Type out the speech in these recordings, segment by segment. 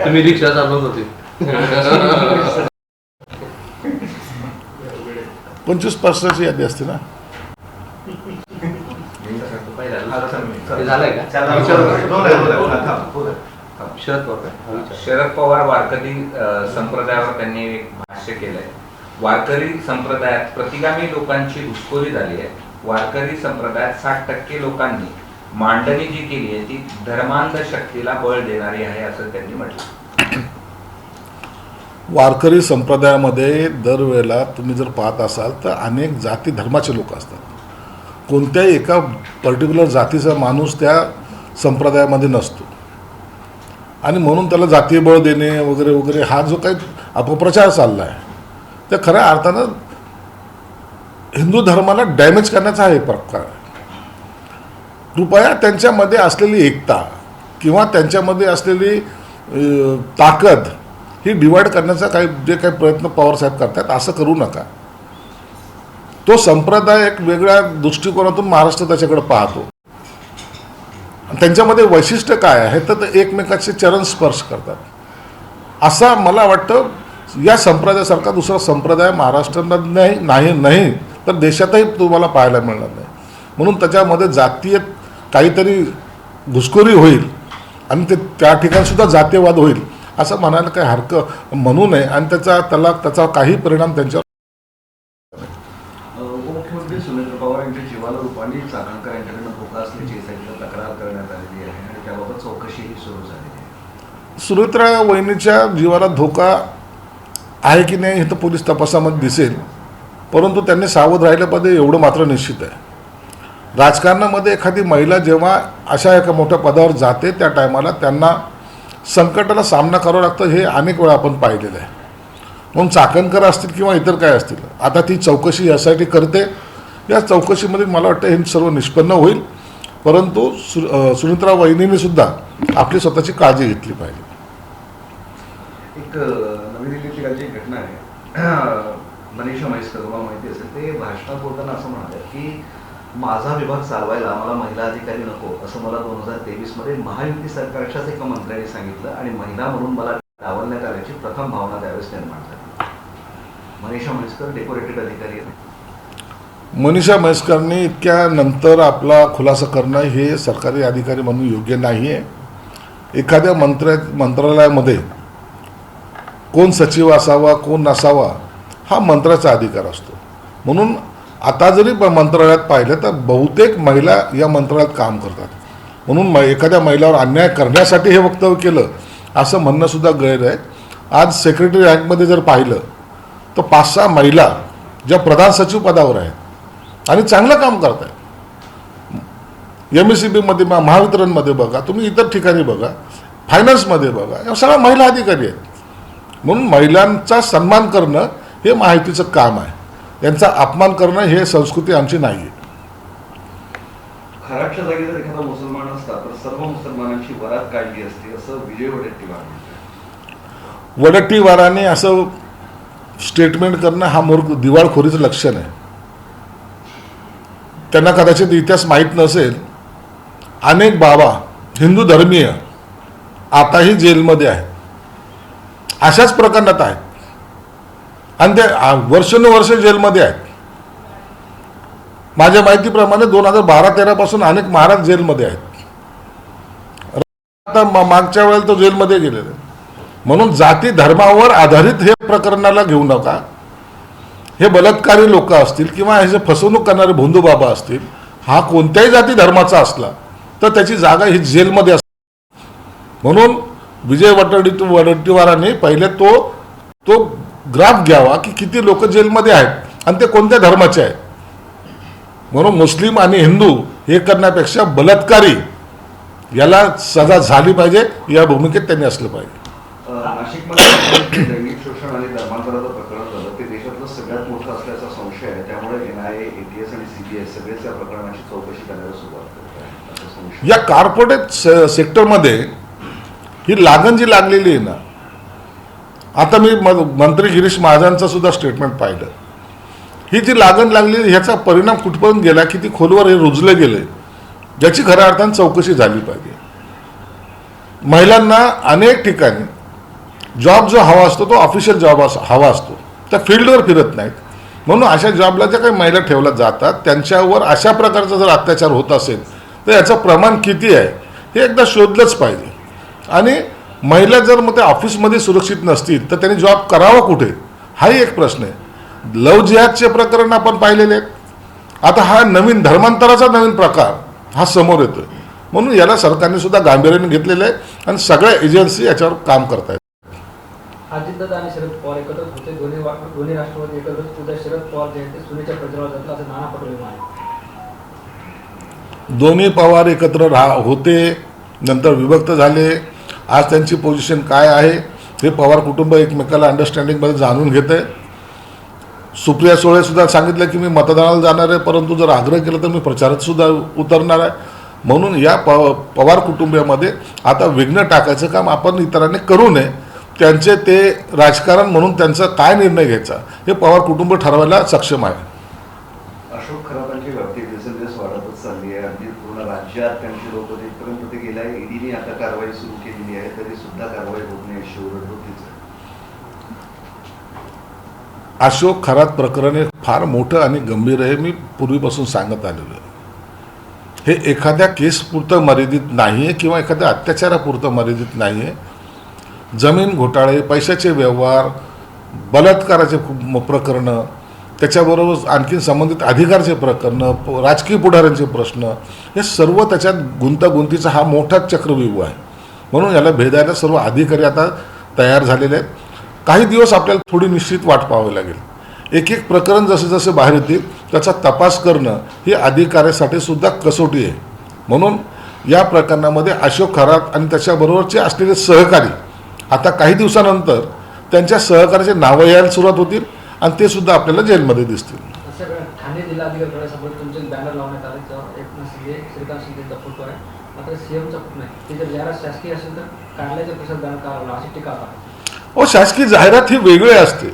तुम्ही रिक्षा चालवत होते. 25% यादी असते ना. शरद पवार वारकरी संप्रदायावर त्यांनी एक भाष्य केलंय. वारकरी संप्रदायात प्रतिगामी लोकांची घुसखोरी झाली आहे. वारकरी संप्रदायात 60% लोकांनी मांडणी जी केली आहे ती धर्मांध शक्तीला बळ देणारी आहे असं त्यांनी म्हटलं. वारकरी संप्रदायामध्ये दरवेळेला तुम्ही जर पाहत असाल तर अनेक जाती धर्माचे लोक असतात. कोणत्याही एका पर्टिक्युलर जातीचा माणूस त्या संप्रदायामध्ये नसतो आणि म्हणून त्याला जातीय बळ देणे वगैरे वगैरे हा जो काही अपप्रचार चालला आहे ते खऱ्या अर्थानं हिंदू धर्माला डॅमेज करण्याचा हा एक प्रकार आहे. कृपया त्यांच्यामध्ये असलेली एकता किंवा त्यांच्यामध्ये असलेली ताकद ही डिवाइड करण्याचा जे काही प्रयत्न पवारसाहेब करतात असं करू नका. तो संप्रदाय एक वेगळ्या दृष्टिकोनातून महाराष्ट्र त्याच्याकडे पाहतो. त्यांच्यामध्ये वैशिष्ट्य काय आहे तर ते एकमेकाचे चरण स्पर्श करतात. असा मला वाटतं या संप्रदायासारखा दुसरा संप्रदाय महाराष्ट्रात नाही तर देशातही तुम्हाला पाहायला मिळणार नाही. म्हणून त्याच्यामध्ये जातीय काहीतरी घुसखोरी होईल आणि ते त्या ठिकाणी सुद्धा जातीयवाद होईल असं म्हणायला काही हरकत म्हणू नये आणि त्याचा काही परिणाम त्यांच्यावर. उपमुख्यमंत्री सुनेत्र पवार यांच्या जीवाला रुपाली चाकणकर यांच्याकडनं धोका असल्याची तक्रार करण्यात आलेली आहे आणि त्याबाबत चौकशीही सुरू झालेली आहे. सुनेत्रा वहिनीच्या जीवाला धोका आहे की नाही हे तर पोलीस तपासामध्ये दिसेल, परंतु त्यांनी सावध राहिलं पाहिजे एवढं मात्र निश्चित आहे. राजकारणामध्ये एखादी महिला जेव्हा अशा एका मोठ्या पदावर जाते त्या टायमाला त्यांना संकटाला सामना करावा लागतं हे अनेक वेळा आपण पाहिलेलं आहे. म्हणून चाकणकर असतील किंवा इतर काय असतील आता ती चौकशी यासाठी करते. या चौकशीमध्ये मला वाटतं हे सर्व निष्पन्न होईल, परंतु सुनेत्रा वहिनीने सुद्धा आपली स्वतःची काळजी घेतली पाहिजे. एक नवी दिल्लीची कालची घटना आहे. मनीषा म्हैसकर तुम्हाला माहिती असेल ते भाषणात बोलताना असं म्हणाले की माझा विभाग चालवायला आम्हाला महिला अधिकारी नको असं मला 2023 मध्ये महायुती सरकारच्याच एका मंत्र्यांनी सांगितलं आणि महिला म्हणून मला डावलण्यात आल्याची प्रथम भावना त्यावेळेस निर्माण झाली. मनीषा म्हैसकर डेकोरेटेड अधिकारी आहेत. मनीषा म्हैसकरनी इतक्या नंतर आपला खुलासा करणं हे सरकारी अधिकारी म्हणून योग्य नाही आहे. एखाद्या मंत्रालयामध्ये कोण सचिव असावा कोण नसावा हा मंत्र्याचा अधिकार असतो. म्हणून आता जरी मंत्रालयात पाहिलं तर बहुतेक महिला या मंत्रालयात काम करतात. म्हणून एखाद्या महिलावर अन्याय करण्यासाठी हे वक्तव्य केलं असं म्हणणं सुद्धा गैर आहे. आज सेक्रेटरी रँकमध्ये जर पाहिलं तर 5-6 महिला ज्या प्रधान सचिव पदावर आहेत आणि चांगलं काम करत आहेत. MECBमध्ये महावितरणमध्ये बघा, तुम्ही इतर ठिकाणी बघा, फायनान्समध्ये बघा, या सगळ्या महिला अधिकारी आहेत. म्हणून महिलांचा सन्मान करणं हे महायुतीचं काम आहे. यांचा अपमान करणं हे संस्कृती आमची नाही आहे. खराबच्या जागी जर एखादा मुसलमान असता तर सर्व मुसलमानांची वरात काढली असते असं विजय वडेट्टीवार म्हणतात. वडेट्टीवाराने असं स्टेटमेंट करणं हा दिवाळखोरीचं लक्षण आहे. त्यांना कदाचित इतिहास माहीत नसेल. अनेक बाबा हिंदू धर्मीय आताही जेलमध्ये आहेत, अशाच प्रकरणात आहेत आणि ते वर्षानुवर्ष जेलमध्ये आहेत. माझ्या माहितीप्रमाणे 2012-13 पासून अनेक महाराज जेलमध्ये आहेत. आता मागच्या वेळेला तो जेलमध्ये गेलेले. म्हणून जाती धर्मावर आधारित हे प्रकरणाला घेऊ नका. हे बलात्कारी लोक असतील किंवा हे जे फसवणूक करणारे भोंदू बाबा असतील, हा कोणत्याही जाती धर्माचा असला तर त्याची जागा ही जेलमध्ये असते. म्हणून विजय वडेट्टीवारांनी पहिले तो ग्राफ घ्यावा की किती लोक जेलमध्ये आहेत आणि ते कोणत्या धर्माचे आहेत. म्हणून मुस्लिम आणि हिंदू हे करण्यापेक्षा बलात्कारी याला सजा झाली पाहिजे या भूमिकेत त्यांनी असलं पाहिजे. नाशिकमध्ये लैंगिक शोषण आणि धर्मांतराचं प्रकरण झालं ते देशातलं सगळ्यात मोठं असल्याचा संशय आहे. त्यामुळे NIA, ATS आणि CBI सगळेच या प्रकरणाची चौकशी करण्याला सुरुवात करतात. या कॉर्पोरेट सेक्टरमध्ये ही लागण जी लागलेली आहे ना, आता मी मंत्री गिरीश महाजनचं सुद्धा स्टेटमेंट पाहिलं. ही जी लागण लागली ह्याचा परिणाम कुठपर्यंत गेला, किती खोलवर हे रुजले गेले, ज्याची खऱ्या अर्थाने चौकशी झाली पाहिजे. महिलांना अनेक ठिकाणी जॉब जो हवा असतो तो ऑफिशियल जॉब हवा असतो, त्या फील्डवर फिरत नाहीत. म्हणून अशा जॉबला ज्या काही महिला ठेवल्या जातात त्यांच्यावर अशा प्रकारचा जर अत्याचार होत असेल तर याचं प्रमाण किती आहे हे एकदा शोधलंच पाहिजे. आणि महिला जर मग त्या ऑफिसमध्ये सुरक्षित नसतील तर त्यांनी जॉब करावा कुठे, हाही एक प्रश्न आहे. लव्ह जिहादचे प्रकरण आपण पाहिलेले आहेत. आता हा नवीन धर्मांतराचा नवीन प्रकार हा समोर येतोय. म्हणून याला सरकारने सुद्धा गांभीर्याने घेतलेलं आहे आणि सगळ्या एजन्सी याच्यावर काम करत आहेत. अजितदादा आणि शरद पवार एकत्र होते, दोन्ही राष्ट्रवादी एकत्र. उद्या शरद पवार जयंती सुनेच्या प्रचारावर जातील असं नाना पटोले म्हणाले. दोन्ही पवार एकत्र होते, नंतर विभक्त झाले. आज त्यांची पोझिशन काय आहे हे पवार कुटुंब एकमेकाला अंडरस्टँडिंगमध्ये जाणून घेत आहे. सुप्रिया सुळे सुद्धा सांगितलं की मी मतदानाला जाणार आहे, परंतु जर आग्रह केला तर मी प्रचारात सुद्धा उतरणार आहे. म्हणून या पवार कुटुंबामध्ये आता विघ्न टाकायचं काम आपण इतरांनी करू नये. त्यांचे ते राजकारण म्हणून त्यांचा काय निर्णय घ्यायचा हे पवार कुटुंब ठरवायला सक्षम आहे. अशोक खरातांची व्याप्ती दिवसेंदिवस वाढतच चालली आहे. अगदी पूर्ण राज्यात त्यांची लोक इथपर्यंत ते गेले आहे. ईडीने आता कारवाई सुरू केलेली आहे, तरी सुद्धा कारवाई होत नाही अशी ओरड होतीच. अशोक खरात प्रकरण हे फार मोठं आणि गंभीर आहे. मी पूर्वीपासून सांगत आलेलो आहे. हे एखाद्या केसपुरतं मर्यादित नाही आहे किंवा एखाद्या अत्याचारापुरतं मर्यादित नाही आहे. जमीन घोटाळे, पैशाचे व्यवहार, बलात्काराचे प्रकरणं, त्याच्याबरोबर आणखी संबंधित अधिकारचे प्रकरणं, राजकीय पुढाऱ्यांचे प्रश्न, हे सर्व त्याच्यात गुंतागुंतीचा हा मोठा चक्रव्यूह आहे. म्हणून याला भेदायला सर्व अधिकारी आता तयार झालेले आहेत. काही दिवस आपल्याला थोडी निश्चित वाट पाहावी लागेल. एक एक प्रकरण जसे जसे बाहेर येतील त्याचा तपास करणं ही अधिकाऱ्यासाठी सुद्धा कसोटी आहे. म्हणून या प्रकरणामध्ये अशोक खरात आणि त्याच्याबरोबरचे असलेले सहकारी आता काही दिवसानंतर त्यांच्या सहकार्याचे नावं यायला सुरुवात होतील आणि ते सुद्धा आपल्याला जेलमध्ये दिसतील. ठाणे जिल्हाधिकाऱ्यासमोर तुमचे बॅनर लावण्यात आले, त्यावर एकनाथ शिंदे, श्रीकांत शिंदेचा फोटो आहे, मात्र सीएमचा फोटो नाही. ते जर जाहिरात शासकीय असेल तर काढल्याच्या प्रसाद बॅनर का लावला अशी टीका आहे. शासकीय जाहिरात ही वेगळी असते.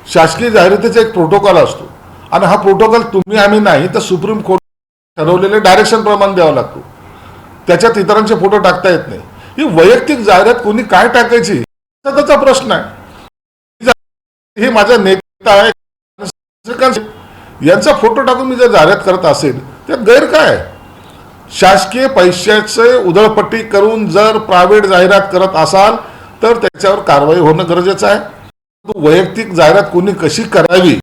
शासकीय जाहिरातीचा एक प्रोटोकॉल असतो आणि हा प्रोटोकॉल तुम्ही आम्ही नाही तर सुप्रीम कोर्ट ठरवलेले डायरेक्शन प्रमाणे द्यावा लागतो. त्याच्यात इतरांचे फोटो टाकता येत नाही. ही वैयक्तिक जाहिरात कोणी काय टाकायची त्याचा प्रश्न आहे. हे माझा नेता आहे यांचा फोटो टाकून मी जर जाहिरात करत असेल त्यात गैर काय? शासकीय पैशाचे उधळपट्टी करून जर प्रायव्हेट जाहिरात करत असाल तर त्याच्यावर कारवाई होणं गरजेचं आहे. वैयक्तिक जाहिरात कोणी कशी करावी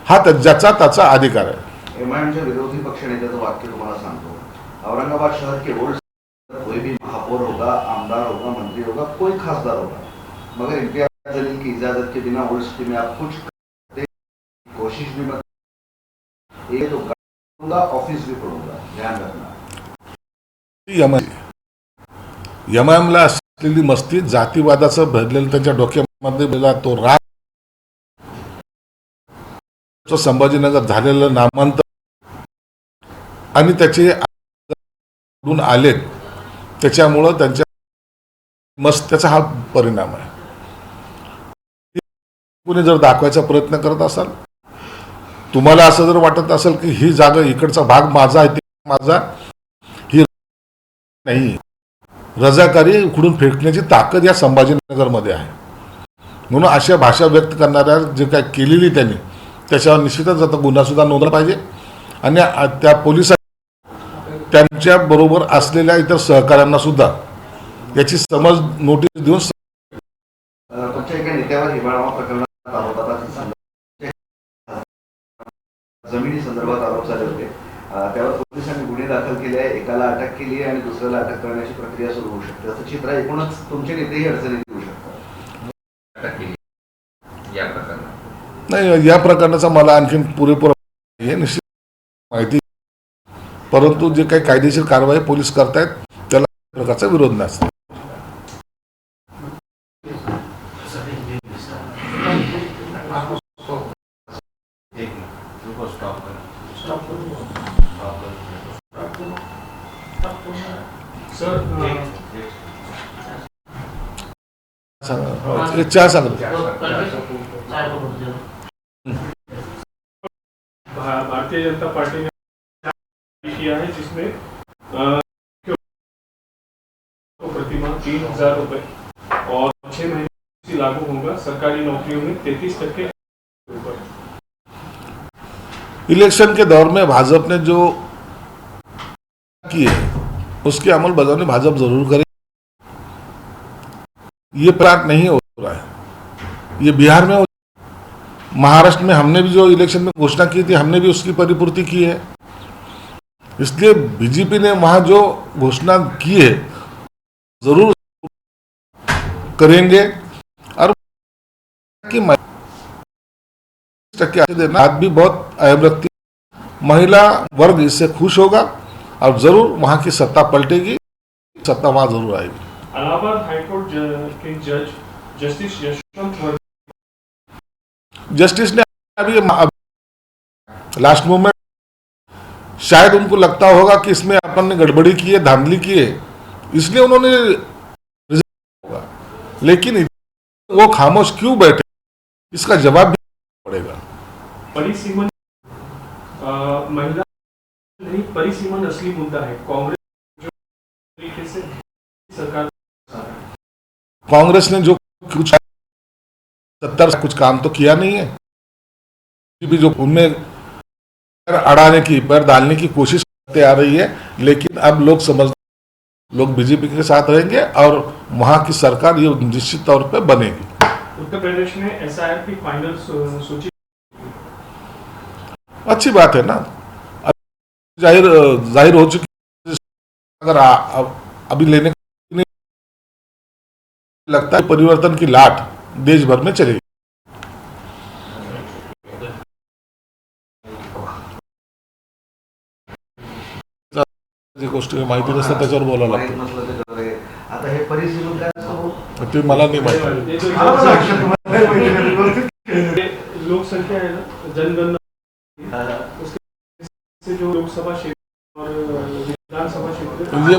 हा ज्याचा त्याचा अधिकार आहे. एमआयएमच्या विरोधी पक्षनेत्याचं वाक्य तुम्हाला सांगतो. औरंगाबाद शहर के वोट कोई भी महापौर होगा, आमदार होगा, मंत्री होगा, कोई खासदार होगा, मगर इम्तियाज जलील की इजाजत के बिना वोट सिटी में आप कुछ करते कोशिश भी मत. एक तो करूंगा, ऑफिस भी पढ़ूंगा, ध्यान रखना. एमआयएमला असलेली मस्ती, जातीवादाचं भरलेलं त्यांच्या डोक्यामध्ये तो राग, संभाजीनगर झालेलं नामांतर आणि त्याचे आले त्याच्यामुळं त्यांच्या त्याचा हा परिणाम आहे. कोणी जर दाखवायचा प्रयत्न करत असाल, तुम्हाला असं जर वाटत असेल की ही जागा इकडचा भाग माझा आहे, माझा, ही नाही. रजाकारी उकडून फेकण्याची ताकद या संभाजीनगरमध्ये आहे. म्हणून अशा भाषा व्यक्त करणाऱ्या जे काय केलेली त्यांनी त्याच्यावर निश्चितच आता गुन्हा सुद्धा नोंदला पाहिजे आणि त्या पोलिसांनी त्यांच्या बरोबर असलेल्या इतर सहकाऱ्यांना सुद्धा याची समज नोटीस देऊन. तुमच्या एका नेत्यावर हिवाळा प्रकरणात आरोप जमिनी संदर्भात आरोप झाले होते. त्यावर पोलिसांनी गुन्हे दाखल केले आहे. एकाला अटक केली आहे आणि दुसऱ्याला अटक करण्याची प्रक्रिया सुरू होऊ शकते. असं चित्र एकूणच तुमचे नेतेही अडचणीत येऊ शकतात. अटक केली या प्रकरणात नाही, या प्रकरणाचा मला आणखी पुरेपूर हे निश्चित माहिती, परंतु जे काही कायदेशीर कारवाई पोलीस करतायत त्याला प्रकारचा विरोध नसतो. चहा सांग. भारतीय जनता पार्टी ने किया है जिसमें प्रतिमा 3,000 रुपए और 6 महीने से लागू होगा सरकारी नौकरियों में 33% ऊपर। इलेक्शन के दौर में भाजपा ने जो किए उसकी अमल बजावनी भाजपा जरूर करे। ये प्लाट नहीं हो रहा है, ये बिहार में महाराष्ट्र में हमने भी जो इलेक्शन में घोषणा की थी हमने भी उसकी परिपूर्ति की है। इसलिए बीजेपी ने वहां जो घोषणा की है जरूर करेंगे और कि देना आज भी बहुत अहम रखती है। महिला वर्ग इससे खुश होगा और जरूर वहां की सत्ता पलटेगी, सत्ता वहां जरूर आएगी। इलाहाबाद हाईकोर्ट के जज जस्टिस यशवंत वर्मा जस्टिस ने अभी लास्ट मोमेंट शायद उनको लगता होगा कि इसमें अपन ने गड़बड़ी की है, धांधली की है, इसलिए उन्होंने रिजल्ट होगा, लेकिन वो खामोश क्यों बैठे इसका जवाब भी पड़ेगा। परिसीमन महिला नहीं, परिसीमन असली मुद्दा है। कांग्रेस जो तरीके से सरकार कांग्रेस ने जो कुछ 70 कुछ काम तो किया नहीं है, भी जो उनमें पैर अड़ाने की, पैर डालने की कोशिश करते आ रही है, लेकिन अब लोग बीजेपी के साथ रहेंगे और वहां की सरकार ये निश्चित तौर पे बनेगी। उत्तर प्रदेश में एसआईआर की फाइनल सूची अच्छी बात है ना, जाहिर हो चुकी। अगर अभी लेने का लगता है परिवर्तन की लाट देश भर में चलेगी। जी गोष्टी माहिती नसतं त्याच्यावर बोलायला माहित नसलं त्याच्यावर आता हे परिसीमन काय असतं ते मला नाही माहिती। ये जो लोकसंख्या है ना, जनगणना उसके से जो लोकसभा क्षेत्र और विधानसभा क्षेत्र ये